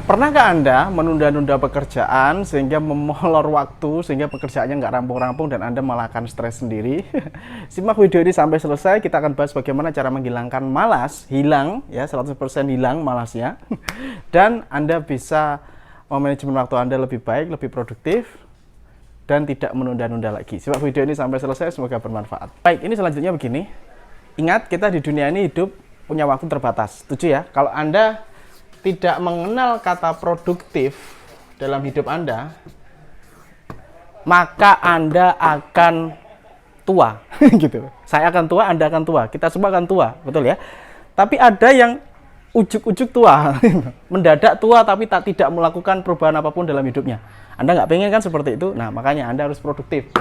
Pernahkah Anda menunda-nunda pekerjaan sehingga memolor waktu, sehingga pekerjaannya nggak rampung-rampung dan Anda malah akan stres sendiri? Simak video ini sampai selesai, kita akan bahas bagaimana cara menghilangkan malas, hilang ya, 100% hilang malasnya. Dan Anda bisa memanajemen waktu Anda lebih baik, lebih produktif, dan tidak menunda-nunda lagi. Simak video ini sampai selesai, semoga bermanfaat. Baik, ini selanjutnya begini. Ingat, kita di dunia ini hidup punya waktu terbatas. Setuju ya? Kalau Anda tidak mengenal kata produktif dalam hidup Anda, maka Anda akan tua. Gitu. Saya akan tua, Anda akan tua. Kita semua akan tua, betul ya? Tapi ada yang ujuk-ujuk tua, mendadak tua tapi tidak melakukan perubahan apapun dalam hidupnya. Anda nggak pengen kan seperti itu? Nah, makanya Anda harus produktif.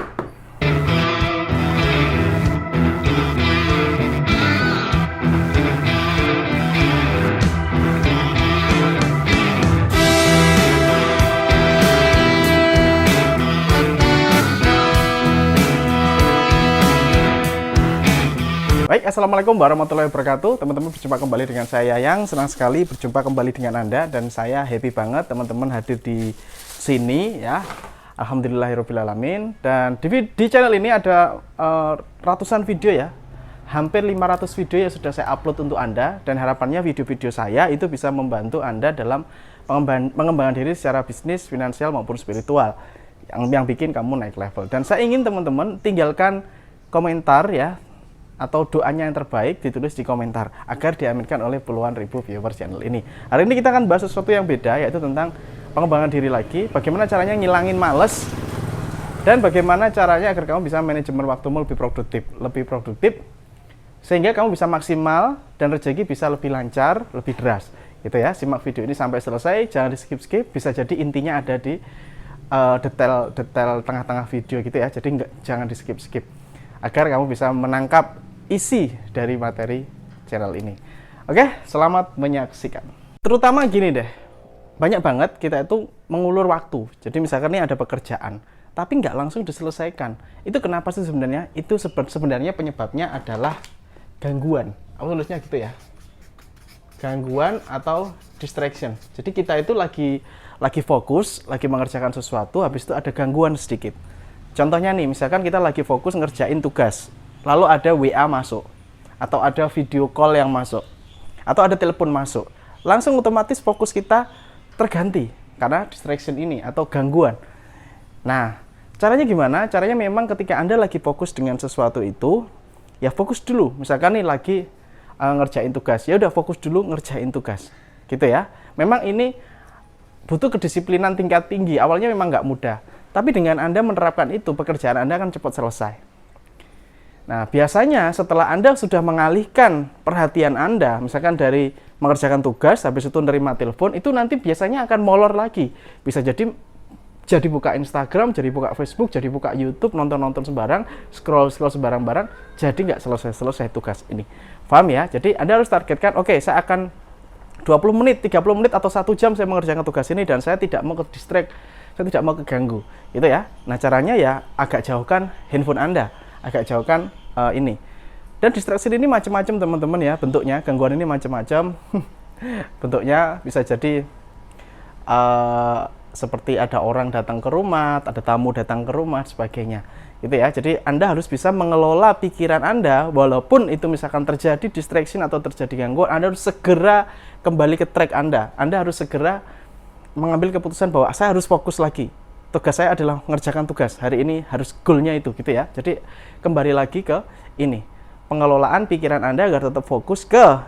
Baik, Assalamualaikum warahmatullahi wabarakatuh. Teman-teman, berjumpa kembali dengan saya Yang. Senang sekali berjumpa kembali dengan Anda. Dan saya happy banget teman-teman hadir di sini ya. Alhamdulillahirrabbilalamin. Dan di channel ini ada ratusan video ya. Hampir 500 video yang sudah saya upload untuk Anda. Dan harapannya video-video saya itu bisa membantu Anda dalam pengembangan diri secara bisnis, finansial maupun spiritual. Yang bikin kamu naik level. Dan saya ingin teman-teman tinggalkan komentar ya, atau doanya yang terbaik ditulis di komentar agar diaminkan oleh puluhan ribu viewers channel ini. Hari ini kita akan bahas sesuatu yang beda, yaitu tentang pengembangan diri lagi, bagaimana caranya ngilangin males, dan bagaimana caranya agar kamu bisa manajemen waktumu lebih produktif, sehingga kamu bisa maksimal dan rezeki bisa lebih lancar, lebih deras. Gitu ya. Simak video ini sampai selesai, jangan di skip-skip, bisa jadi intinya ada di detail tengah-tengah video gitu ya. Jadi jangan di skip-skip agar kamu bisa menangkap isi dari materi channel ini. Oke, selamat menyaksikan. Terutama gini deh, banyak banget kita itu mengulur waktu. Jadi misalkan ini ada pekerjaan, tapi nggak langsung diselesaikan. Itu kenapa sih sebenarnya? Itu sebenarnya penyebabnya adalah gangguan. Aku tulisnya gitu ya. Gangguan atau distraction. Jadi kita itu lagi fokus, lagi mengerjakan sesuatu, habis itu ada gangguan sedikit. Contohnya nih, misalkan kita lagi fokus ngerjain tugas, lalu ada WA masuk, atau ada video call yang masuk, atau ada telepon masuk. Langsung otomatis fokus kita terganti, karena distraction ini, atau gangguan. Nah, caranya gimana? Caranya memang ketika Anda lagi fokus dengan sesuatu itu, ya fokus dulu. Misalkan nih lagi ngerjain tugas, ya udah fokus dulu ngerjain tugas. Gitu ya. Memang ini butuh kedisiplinan tingkat tinggi, awalnya memang nggak mudah. Tapi dengan Anda menerapkan itu, pekerjaan Anda akan cepat selesai. Nah, biasanya setelah Anda sudah mengalihkan perhatian Anda, misalkan dari mengerjakan tugas, habis itu nerima telepon, itu nanti biasanya akan molor lagi. Bisa jadi buka Instagram, jadi buka Facebook, jadi buka YouTube, nonton-nonton sembarang, scroll sembarang-barang, jadi nggak selesai-selesai tugas ini. Paham ya? Jadi Anda harus targetkan, oke, saya akan 20 menit, 30 menit, atau 1 jam saya mengerjakan tugas ini, dan saya tidak mau ke-distract, saya tidak mau keganggu, gitu ya. Nah, caranya ya agak jauhkan handphone Anda, agak jauhkan ini. Dan distraksi ini macam-macam teman-teman ya, bentuknya, gangguan ini macam-macam. Bentuknya bisa jadi seperti ada orang datang ke rumah, ada tamu datang ke rumah, sebagainya. Gitu ya. Jadi Anda harus bisa mengelola pikiran Anda, walaupun itu misalkan terjadi distraction atau terjadi gangguan, Anda harus segera kembali ke track Anda. Anda harus segera mengambil keputusan bahwa saya harus fokus lagi. Tugas saya adalah mengerjakan tugas. Hari ini harus goalnya itu, gitu ya. Jadi kembali lagi ke ini. Pengelolaan pikiran Anda agar tetap fokus ke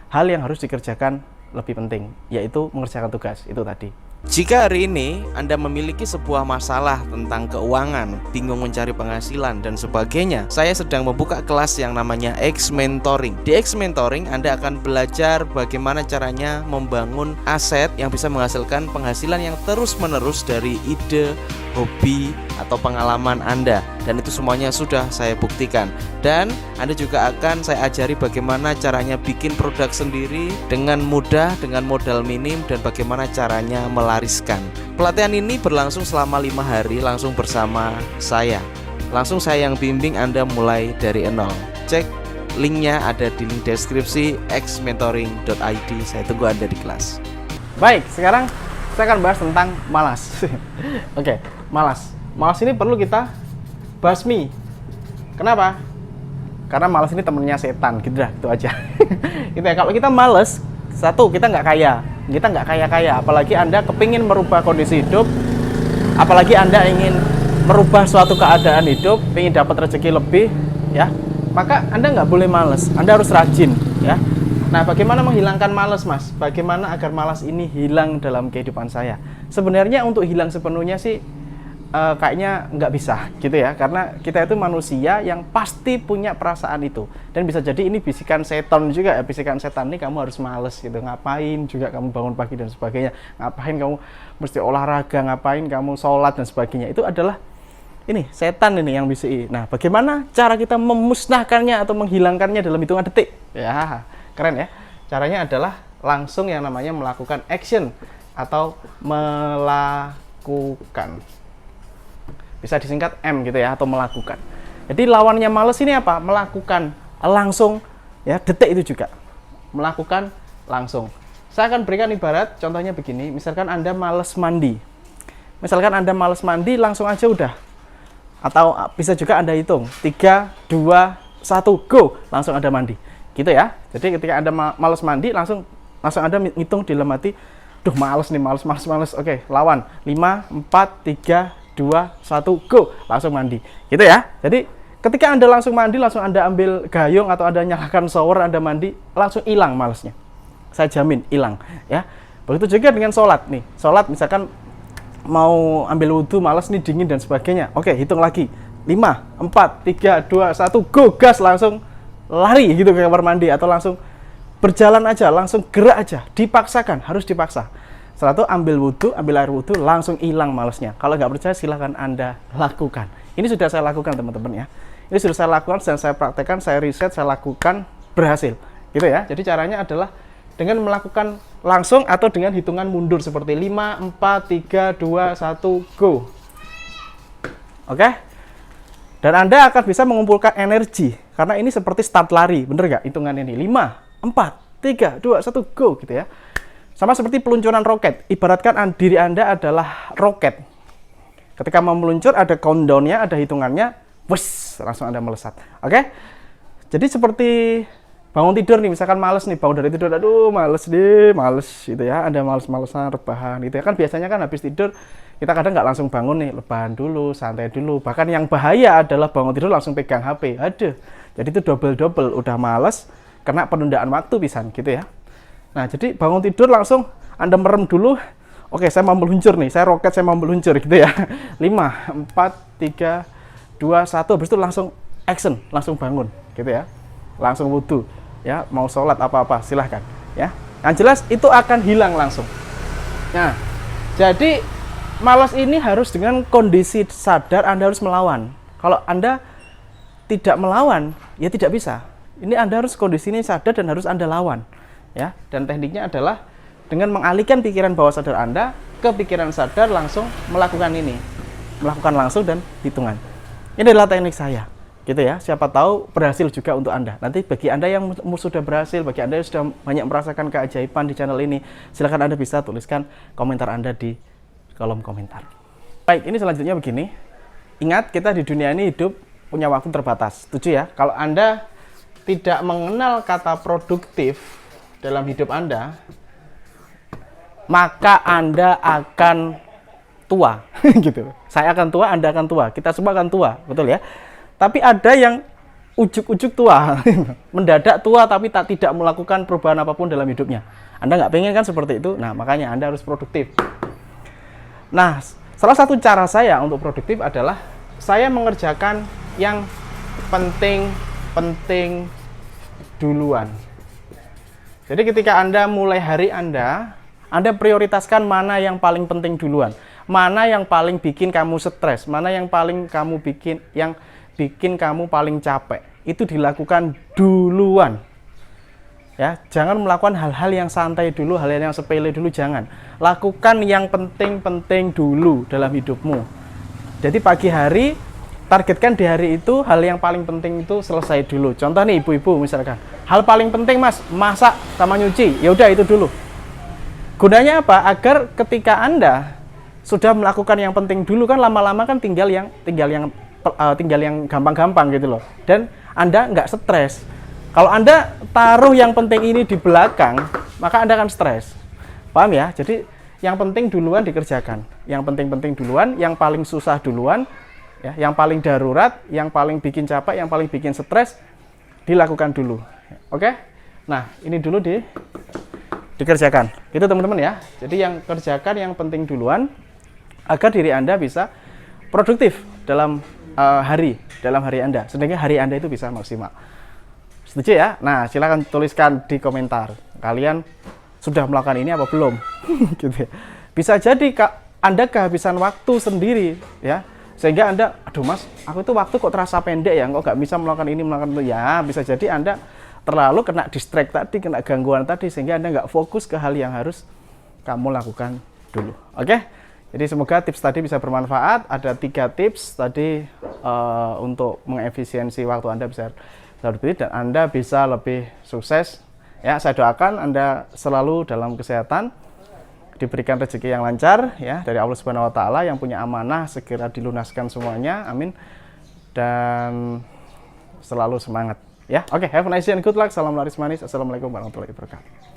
hal yang harus dikerjakan lebih penting, yaitu mengerjakan tugas itu tadi. Jika hari ini Anda memiliki sebuah masalah tentang keuangan, bingung mencari penghasilan dan sebagainya, saya sedang membuka kelas yang namanya X Mentoring. Di X Mentoring Anda akan belajar bagaimana caranya membangun aset yang bisa menghasilkan penghasilan yang terus-menerus dari ide, hobi, atau pengalaman Anda. Dan itu semuanya sudah saya buktikan. Dan Anda juga akan saya ajari bagaimana caranya bikin produk sendiri dengan mudah, dengan modal minim, dan bagaimana caranya melariskan. Pelatihan ini berlangsung selama 5 hari langsung bersama saya. Langsung saya yang bimbing Anda mulai dari nol. Cek linknya ada di link deskripsi xmentoring.id. Saya tunggu Anda di kelas. Baik, sekarang saya akan bahas tentang malas. Oke, malas. Malas ini perlu kita basmi. Kenapa? Karena malas ini temennya setan, gitu dah, itu aja. Gitu ya. Kalau kita malas, satu, kita nggak kaya. Kita nggak kaya-kaya. Apalagi Anda kepingin merubah kondisi hidup, apalagi Anda ingin merubah suatu keadaan hidup, ingin dapat rezeki lebih, ya, maka Anda nggak boleh malas. Anda harus rajin, ya. Nah, bagaimana menghilangkan malas, Mas? Bagaimana agar malas ini hilang dalam kehidupan saya? Sebenarnya untuk hilang sepenuhnya sih kayaknya nggak bisa, gitu ya. Karena kita itu manusia yang pasti punya perasaan itu. Dan bisa jadi ini bisikan setan juga ya. Bisikan setan ini kamu harus malas gitu. Ngapain juga kamu bangun pagi dan sebagainya. Ngapain kamu mesti olahraga, ngapain kamu sholat dan sebagainya. Itu adalah ini setan ini yang bisi. Nah, bagaimana cara kita memusnahkannya atau menghilangkannya dalam hitungan detik? Ya, keren ya. Caranya adalah langsung yang namanya melakukan action atau melakukan. Bisa disingkat M gitu ya, atau melakukan. Jadi lawannya males ini apa? Melakukan langsung, ya, detik itu juga. Melakukan langsung. Saya akan berikan ibarat, contohnya begini. Misalkan Anda males mandi. Langsung aja udah. Atau bisa juga Anda hitung 3, 2, 1, go, langsung Anda mandi. Gitu ya. Jadi ketika Anda males mandi, langsung Anda ngitung di dalam hati, duh males nih, males. Oke, lawan. 5, 4, 3, 2, 1, go, langsung mandi. Gitu ya. Jadi ketika Anda langsung mandi, langsung Anda ambil gayung atau Anda nyalakan shower, Anda mandi, langsung hilang malesnya. Saya jamin hilang, ya. Begitu juga dengan sholat nih. Sholat misalkan mau ambil wudhu, males nih, dingin dan sebagainya. Oke, hitung lagi. 5, 4, 3, 2, 1, go, gas, langsung lari gitu ke kamar mandi atau langsung berjalan aja, langsung gerak aja. Dipaksakan, harus dipaksa. Setelah itu ambil air wudhu, langsung hilang malesnya. Kalau nggak percaya silahkan Anda lakukan. Ini sudah saya lakukan teman-teman ya. Ini sudah saya lakukan dan saya praktekkan, saya riset, saya lakukan, berhasil. Gitu ya. Jadi caranya adalah dengan melakukan langsung atau dengan hitungan mundur seperti 5, 4, 3, 2, 1, go. Oke? Dan Anda akan bisa mengumpulkan energi. Karena ini seperti start lari, bener nggak hitungan ini? 5, 4, 3, 2, 1, go gitu ya. Sama seperti peluncuran roket. Ibaratkan diri Anda adalah roket. Ketika mau meluncur, ada countdown-nya, ada hitungannya, wes, langsung Anda melesat. Oke? Jadi seperti bangun tidur nih, misalkan males nih, bangun dari tidur, aduh males gitu ya. Anda males-malesan, rebahan gitu ya. Kan biasanya kan habis tidur, kita kadang nggak langsung bangun nih, rebahan dulu, santai dulu. Bahkan yang bahaya adalah bangun tidur langsung pegang HP. Aduh, jadi itu double-double, udah males, kena penundaan waktu pisan gitu ya. Nah, jadi bangun tidur langsung Anda merem dulu. Oke, saya mau meluncur nih. Saya roket, saya mau meluncur gitu ya. 5, 4, 3, 2, 1. Habis itu langsung action, langsung bangun gitu ya. Langsung wudhu. Ya, mau sholat apa-apa, silahkan. Ya. Yang jelas itu akan hilang langsung. Nah, jadi malas ini harus dengan kondisi sadar Anda harus melawan. Kalau Anda tidak melawan, ya tidak bisa. Ini Anda harus kondisi ini sadar dan harus Anda lawan. Ya, dan tekniknya adalah dengan mengalihkan pikiran bawah sadar Anda ke pikiran sadar, langsung melakukan ini, melakukan langsung dan hitungan. Ini adalah teknik saya, gitu ya. Siapa tahu berhasil juga untuk Anda. Nanti bagi Anda yang sudah berhasil, bagi Anda yang sudah banyak merasakan keajaiban di channel ini, silakan Anda bisa tuliskan komentar Anda di kolom komentar. Baik, ini selanjutnya begini. Ingat, kita di dunia ini hidup punya waktu terbatas. Setuju ya? Kalau Anda tidak mengenal kata produktif dalam hidup Anda, maka Anda akan tua. Gitu. Saya akan tua, Anda akan tua. Kita semua akan tua, betul ya? Tapi ada yang ujuk-ujuk tua, mendadak tua tapi tidak melakukan perubahan apapun dalam hidupnya. Anda nggak pengen kan seperti itu? Nah, makanya Anda harus produktif. Nah, salah satu cara saya untuk produktif adalah saya mengerjakan yang penting duluan. Jadi ketika Anda mulai hari Anda prioritaskan mana yang paling penting duluan. Mana yang paling bikin kamu stres, mana yang paling kamu bikin kamu paling capek. Itu dilakukan duluan. Ya, jangan melakukan hal-hal yang santai dulu, hal-hal yang sepele dulu, jangan. Lakukan yang penting-penting dulu dalam hidupmu. Jadi pagi hari, targetkan di hari itu hal yang paling penting itu selesai dulu. Contoh nih ibu-ibu misalkan, hal paling penting Mas, masak sama nyuci, ya udah itu dulu. Gunanya apa? Agar ketika Anda sudah melakukan yang penting dulu, kan lama-lama kan tinggal yang gampang-gampang gitu loh. Dan Anda nggak stres. Kalau Anda taruh yang penting ini di belakang, maka Anda akan stres. Paham ya? Jadi yang penting duluan dikerjakan. Yang penting-penting duluan, yang paling susah duluan, ya, yang paling darurat, yang paling bikin capek, yang paling bikin stres dilakukan dulu. Oke? Nah, ini dulu dikerjakan. Gitu teman-teman ya. Jadi yang kerjakan yang penting duluan agar diri Anda bisa produktif dalam hari Anda. Sehingga hari Anda itu bisa maksimal. Setuju ya? Nah, silakan tuliskan di komentar. Kalian sudah melakukan ini apa belum? Gitu ya. Bisa jadi Anda kehabisan waktu sendiri ya. Sehingga Anda, aduh Mas, aku itu waktu kok terasa pendek ya, kok nggak bisa melakukan ini, melakukan itu. Ya, bisa jadi Anda terlalu kena distract tadi, kena gangguan tadi, sehingga Anda nggak fokus ke hal yang harus kamu lakukan dulu. Oke? Jadi semoga tips tadi bisa bermanfaat. Ada 3 tips tadi untuk mengefisiensi waktu Anda bisa lebih, dan Anda bisa lebih sukses. Ya, saya doakan Anda selalu dalam kesehatan, diberikan rezeki yang lancar ya dari Allah Subhanahu wa taala, yang punya amanah segera dilunaskan semuanya. Amin. Dan selalu semangat ya. Oke, have a nice day and good luck. Salam laris manis. Assalamualaikum warahmatullahi wabarakatuh.